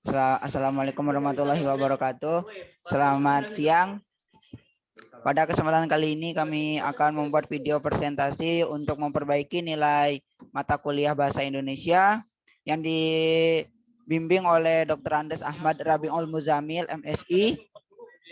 Assalamualaikum warahmatullahi wabarakatuh. Selamat siang. Pada kesempatan kali ini kami akan membuat video presentasi untuk memperbaiki nilai mata kuliah Bahasa Indonesia yang dibimbing oleh Dr. Andes Ahmad Rabiul Muzamil, MSI,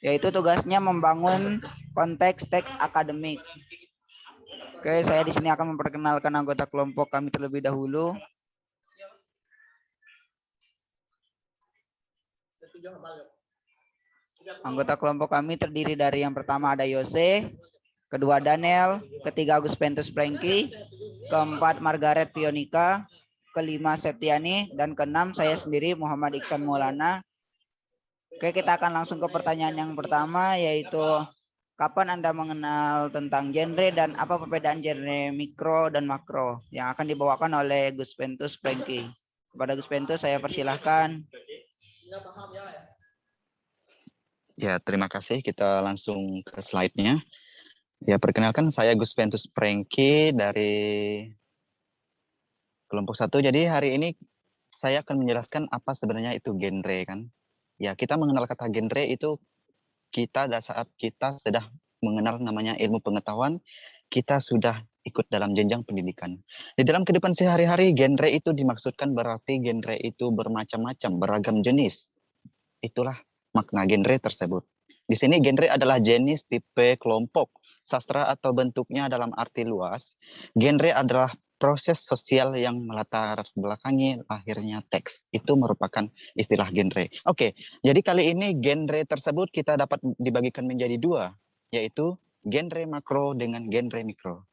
yaitu tugasnya membangun konteks teks akademik. Oke, saya di sini akan memperkenalkan anggota kelompok kami terlebih dahulu. Anggota kelompok kami terdiri dari yang pertama ada Yose, kedua Daniel, ketiga Agus Pentus Franky, keempat Margaret Pionika, kelima Septiani, dan keenam saya sendiri Muhammad Iksan Maulana. Oke, kita akan langsung ke pertanyaan yang pertama, yaitu kapan Anda mengenal tentang genre dan apa perbedaan genre mikro dan makro yang akan dibawakan oleh Gus Pentus Franky. Kepada Gus Pentus saya persilahkan. Ya, terima kasih. Kita langsung ke slide-nya. Ya, perkenalkan saya Gus Pentus Franky dari kelompok 1. Jadi hari ini saya akan menjelaskan apa sebenarnya itu genre kan. Ya, kita mengenal kata genre itu saat kita sudah mengenal namanya ilmu pengetahuan, kita sudah ikut dalam jenjang pendidikan. Di dalam kehidupan sehari-hari, genre itu dimaksudkan berarti genre itu bermacam-macam, beragam jenis. Itulah makna genre tersebut. Di sini genre adalah jenis, tipe, kelompok, sastra atau bentuknya dalam arti luas. Genre adalah proses sosial yang melatar belakangi lahirnya teks. Itu merupakan istilah genre. Oke, jadi kali ini genre tersebut kita dapat dibagikan menjadi dua, yaitu genre makro dengan genre mikro.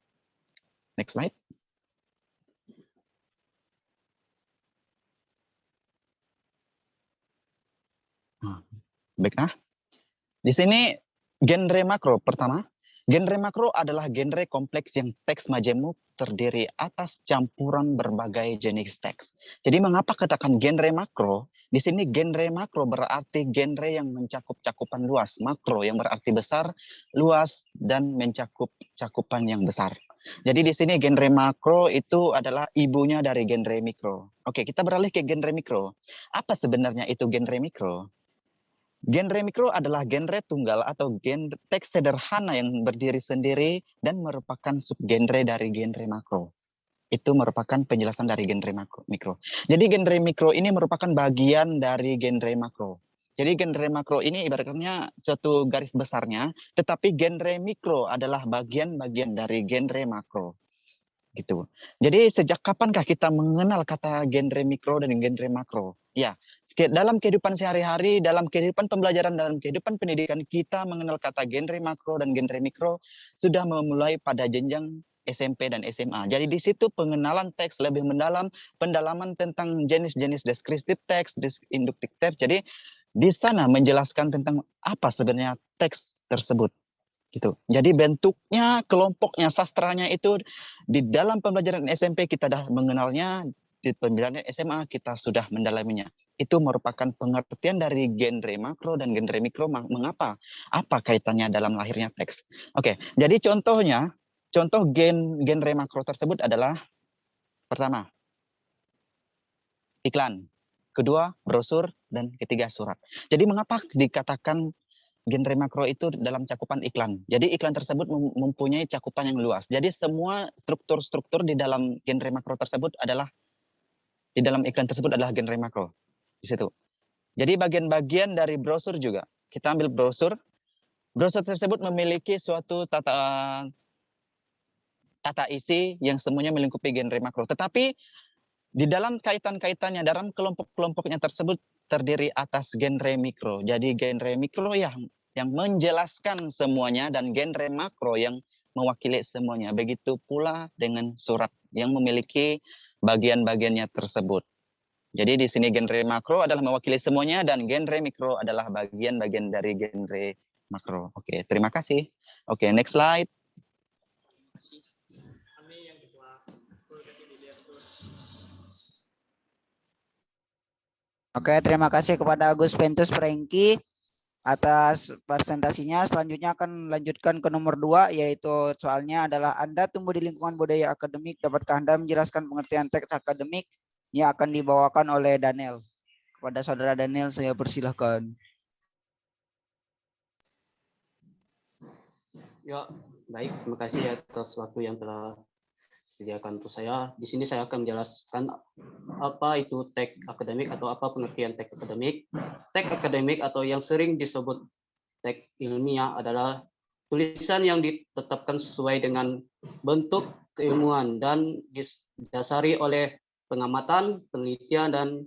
Next slide. Baiklah. Di sini genre makro pertama. Genre makro adalah genre kompleks yang teks majemuk terdiri atas campuran berbagai jenis teks. Jadi mengapa katakan genre makro? Di sini genre makro berarti genre yang mencakup cakupan luas. Makro yang berarti besar, luas, dan mencakup cakupan yang besar. Jadi di sini genre makro itu adalah ibunya dari genre mikro. Oke, kita beralih ke genre mikro. Apa sebenarnya itu genre mikro? Genre mikro adalah genre tunggal atau genre teks sederhana yang berdiri sendiri dan merupakan subgenre dari genre makro. Itu merupakan penjelasan dari genre mikro. Jadi genre mikro ini merupakan bagian dari genre makro. Jadi genre makro ini ibaratnya suatu garis besarnya, tetapi genre mikro adalah bagian-bagian dari genre makro. Gitu. Jadi sejak kapankah kita mengenal kata genre mikro dan genre makro? Ya, dalam kehidupan sehari-hari, dalam kehidupan pembelajaran, dalam kehidupan pendidikan, kita mengenal kata genre makro dan genre mikro sudah memulai pada jenjang SMP dan SMA. Jadi di situ pengenalan teks lebih mendalam, pendalaman tentang jenis-jenis deskriptif teks, induktif teks. Jadi di sana menjelaskan tentang apa sebenarnya teks tersebut. Gitu. Jadi bentuknya, kelompoknya, sastranya itu di dalam pembelajaran SMP kita sudah mengenalnya, di pembelajaran SMA kita sudah mendalaminya. Itu merupakan pengertian dari genre makro dan genre mikro. Mengapa? Apa kaitannya dalam lahirnya teks? Oke, jadi contohnya, contoh genre makro tersebut adalah pertama, iklan. Kedua, brosur. Dan ketiga, surat. Jadi mengapa dikatakan genre makro itu dalam cakupan iklan. Jadi iklan tersebut mempunyai cakupan yang luas. Jadi semua struktur-struktur di dalam genre makro tersebut adalah di dalam iklan tersebut adalah genre makro di situ. Jadi bagian-bagian dari brosur juga. Kita ambil brosur. Brosur tersebut memiliki suatu tata isi yang semuanya melingkupi genre makro. Tetapi di dalam kaitan-kaitannya, dalam kelompok-kelompoknya tersebut terdiri atas genre mikro. Jadi genre mikro yang menjelaskan semuanya dan genre makro yang mewakili semuanya. Begitu pula dengan surat yang memiliki bagian-bagiannya tersebut. Jadi di sini genre makro adalah mewakili semuanya dan genre mikro adalah bagian-bagian dari genre makro. Oke, terima kasih. Oke, next slide. Oke, terima kasih kepada Agus Pentus Franky atas presentasinya. Selanjutnya akan melanjutkan ke nomor 2, yaitu soalnya adalah Anda tumbuh di lingkungan budaya akademik. Dapatkah Anda menjelaskan pengertian teks akademik yang akan dibawakan oleh Daniel? Pada Saudara Daniel saya persilahkan. Ya, baik. Terima kasih atas waktu yang telah disediakan untuk saya. Di sini saya akan menjelaskan apa itu teks akademik atau apa pengertian teks akademik. Teks akademik atau yang sering disebut teks ilmiah adalah tulisan yang ditetapkan sesuai dengan bentuk keilmuan dan didasari oleh pengamatan, penelitian, dan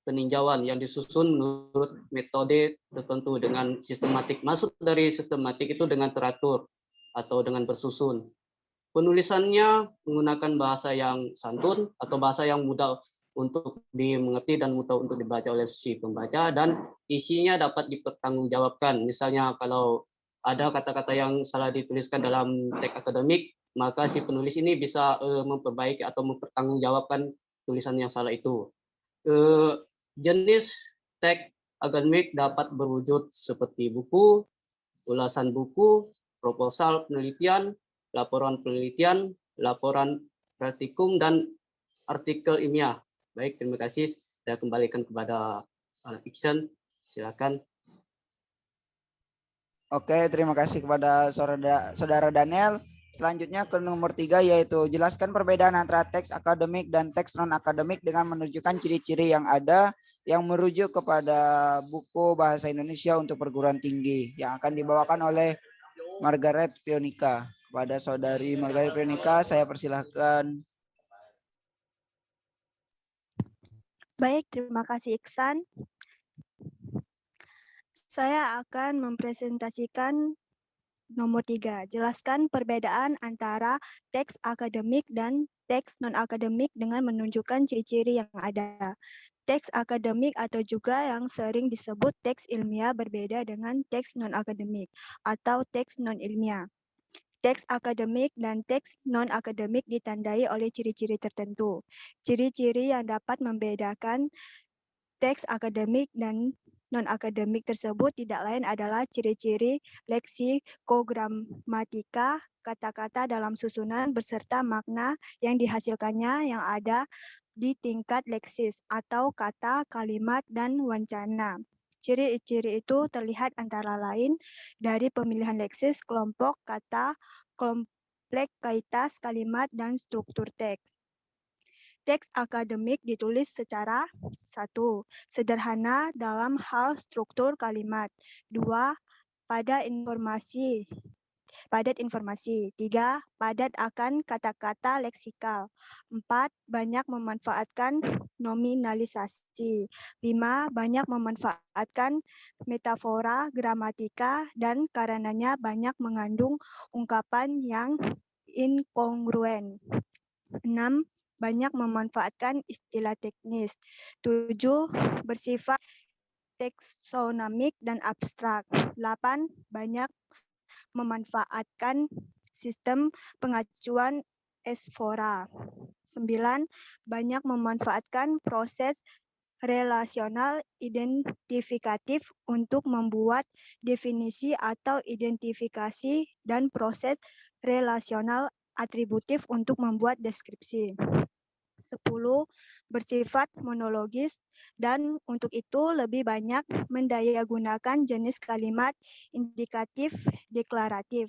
peninjauan yang disusun menurut metode tertentu dengan sistematik. Maksud dari sistematik itu dengan teratur atau dengan bersusun. Penulisannya menggunakan bahasa yang santun atau bahasa yang mudah untuk dimengerti dan mudah untuk dibaca oleh si pembaca, dan isinya dapat dipertanggungjawabkan. Misalnya kalau ada kata-kata yang salah dituliskan dalam teks akademik, maka si penulis ini bisa memperbaiki atau mempertanggungjawabkan tulisan yang salah itu. Jenis teks akademik dapat berwujud seperti buku, ulasan buku, proposal penelitian, laporan penelitian, laporan praktikum, dan artikel ilmiah. Baik, terima kasih. Saya kembalikan kepada Iksan. Silakan. Oke, terima kasih kepada Saudara Daniel. Selanjutnya ke nomor 3, yaitu jelaskan perbedaan antara teks akademik dan teks non-akademik dengan menunjukkan ciri-ciri yang ada yang merujuk kepada buku bahasa Indonesia untuk perguruan tinggi yang akan dibawakan oleh Margaret Fionika. Kepada Saudari Margaret Fionika, saya persilahkan. Baik, terima kasih Iksan. Saya akan mempresentasikan nomor 3. Jelaskan perbedaan antara teks akademik dan teks non-akademik dengan menunjukkan ciri-ciri yang ada. Teks akademik atau juga yang sering disebut teks ilmiah berbeda dengan teks non-akademik atau teks non-ilmiah. Teks akademik dan teks non-akademik ditandai oleh ciri-ciri tertentu. Ciri-ciri yang dapat membedakan teks akademik dan non-akademik tersebut tidak lain adalah ciri-ciri leksikogramatika, kata-kata dalam susunan beserta makna yang dihasilkannya yang ada di tingkat leksis atau kata, kalimat, dan wancana. Ciri-ciri itu terlihat antara lain dari pemilihan leksis, kelompok kata, kompleksitas kalimat, dan struktur teks. Teks akademik ditulis secara 1. Sederhana dalam hal struktur kalimat. 2. Padat informasi. 3. Padat akan kata-kata leksikal. 4. Banyak memanfaatkan nominalisasi. 5. Banyak memanfaatkan metafora gramatika dan karenanya banyak mengandung ungkapan yang inkongruen. 6. Banyak memanfaatkan istilah teknis. 7. Bersifat taksonomik dan abstrak. 8. Banyak memanfaatkan sistem pengacuan esfora. 9. Banyak memanfaatkan proses relasional identifikatif untuk membuat definisi atau identifikasi dan proses relasional atributif untuk membuat deskripsi. 10. Bersifat monologis dan untuk itu lebih banyak mendayagunakan jenis kalimat indikatif deklaratif.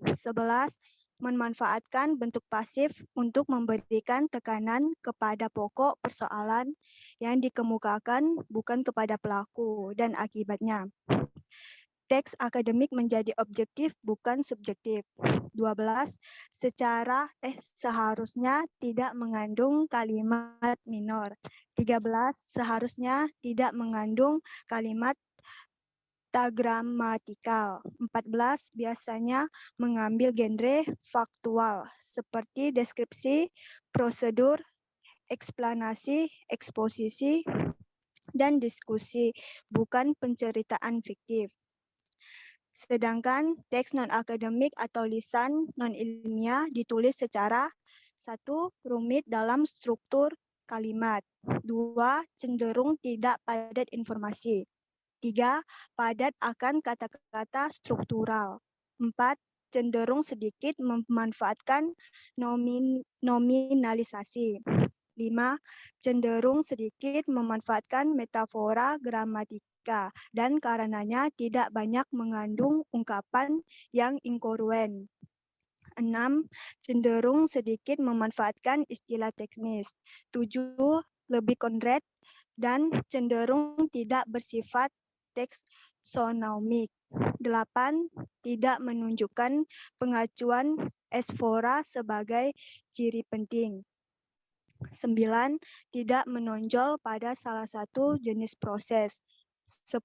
11. Memanfaatkan bentuk pasif untuk memberikan tekanan kepada pokok persoalan yang dikemukakan bukan kepada pelaku dan akibatnya. Teks akademik menjadi objektif bukan subjektif. 12. Seharusnya tidak mengandung kalimat minor. 13. Seharusnya tidak mengandung kalimat gramatikal. 14. Biasanya mengambil genre faktual seperti deskripsi, prosedur, eksplanasi, eksposisi, dan diskusi, bukan penceritaan fiktif. Sedangkan teks non-akademik atau lisan non-ilmiah ditulis secara 1. Rumit dalam struktur kalimat. 2. Cenderung tidak padat informasi. 3. Padat akan kata-kata struktural. 4. Cenderung sedikit memanfaatkan nominalisasi. 5. Cenderung sedikit memanfaatkan metafora gramatika dan karenanya tidak banyak mengandung ungkapan yang inkoruen. 6. Cenderung sedikit memanfaatkan istilah teknis. 7. Lebih konkret dan cenderung tidak bersifat taksonomik. 8. Tidak menunjukkan pengacuan esfora sebagai ciri penting. 9. Tidak menonjol pada salah satu jenis proses. 10.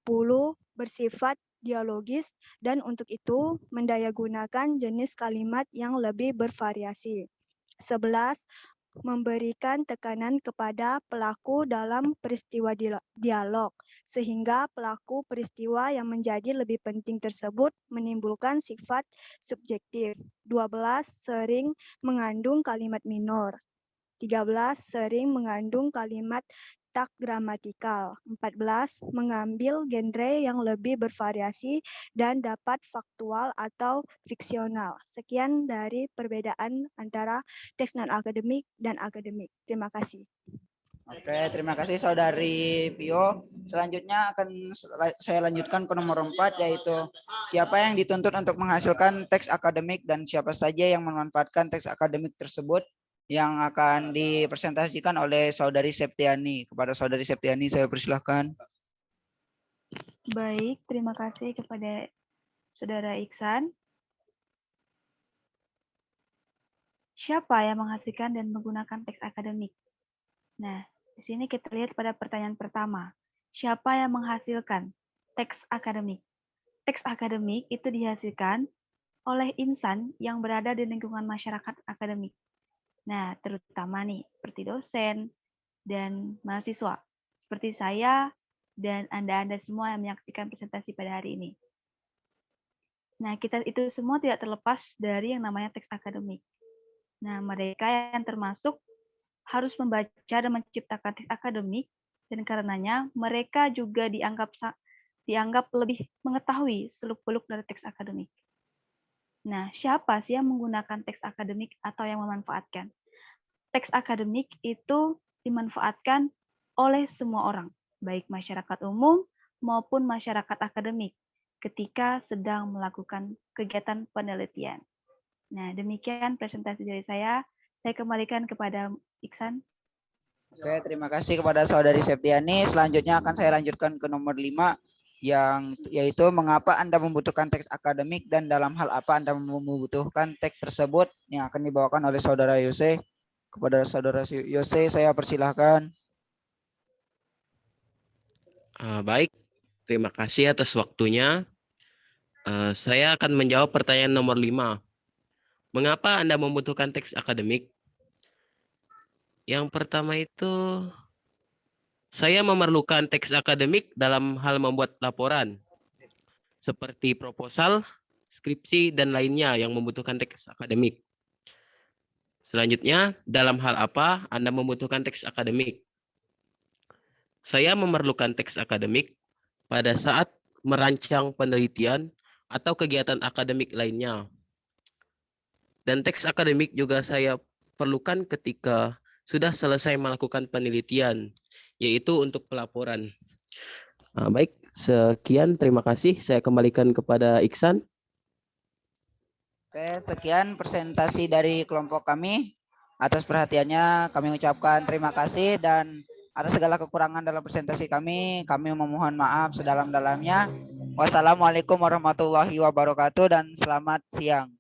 Bersifat dialogis dan untuk itu mendayagunakan jenis kalimat yang lebih bervariasi. 11. Memberikan tekanan kepada pelaku dalam peristiwa dialog, sehingga pelaku peristiwa yang menjadi lebih penting tersebut menimbulkan sifat subjektif. 12. Sering mengandung kalimat minor. 13. Sering mengandung kalimat tak gramatikal. 14. Mengambil genre yang lebih bervariasi dan dapat faktual atau fiksional. Sekian dari perbedaan antara teks non-akademik dan akademik. Terima kasih. Oke, terima kasih Saudari Pio. Selanjutnya akan saya lanjutkan ke nomor 4, yaitu siapa yang dituntut untuk menghasilkan teks akademik dan siapa saja yang memanfaatkan teks akademik tersebut, yang akan dipresentasikan oleh Saudari Septiani. Kepada Saudari Septiani saya persilahkan. Baik, terima kasih kepada Saudara Iksan. Siapa yang menghasilkan dan menggunakan teks akademik? Nah, di sini kita lihat pada pertanyaan pertama. Siapa yang menghasilkan teks akademik? Teks akademik itu dihasilkan oleh insan yang berada di lingkungan masyarakat akademik. Nah, terutama nih, seperti dosen dan mahasiswa. Seperti saya dan Anda semua yang menyaksikan presentasi pada hari ini. Nah, kita itu semua tidak terlepas dari yang namanya teks akademik. Nah, mereka yang termasuk harus membaca dan menciptakan teks akademik, dan karenanya mereka juga dianggap lebih mengetahui seluk-beluk dari teks akademik. Nah, siapa sih yang menggunakan teks akademik atau yang memanfaatkan? Teks akademik itu dimanfaatkan oleh semua orang, baik masyarakat umum maupun masyarakat akademik ketika sedang melakukan kegiatan penelitian. Nah, demikian presentasi dari saya. Saya kembalikan kepada Iksan. Oke, terima kasih kepada Saudari Septiani. Selanjutnya akan saya lanjutkan ke nomor 5, yaitu mengapa Anda membutuhkan teks akademik dan dalam hal apa Anda membutuhkan teks tersebut, yang akan dibawakan oleh Saudara Yose. Kepada Saudara Yose saya persilahkan. Baik, terima kasih atas waktunya. Saya akan menjawab pertanyaan nomor 5. Mengapa Anda membutuhkan teks akademik? Yang pertama itu, saya memerlukan teks akademik dalam hal membuat laporan, seperti proposal, skripsi, dan lainnya yang membutuhkan teks akademik. Selanjutnya, dalam hal apa Anda membutuhkan teks akademik? Saya memerlukan teks akademik pada saat merancang penelitian atau kegiatan akademik lainnya. Dan teks akademik juga saya perlukan ketika sudah selesai melakukan penelitian, yaitu untuk pelaporan. Baik, sekian, terima kasih. Saya kembalikan kepada Iksan. Oke, sekian presentasi dari kelompok kami. Atas perhatiannya kami ucapkan terima kasih, dan atas segala kekurangan dalam presentasi kami memohon maaf sedalam-dalamnya. Wassalamualaikum warahmatullahi wabarakatuh dan selamat siang.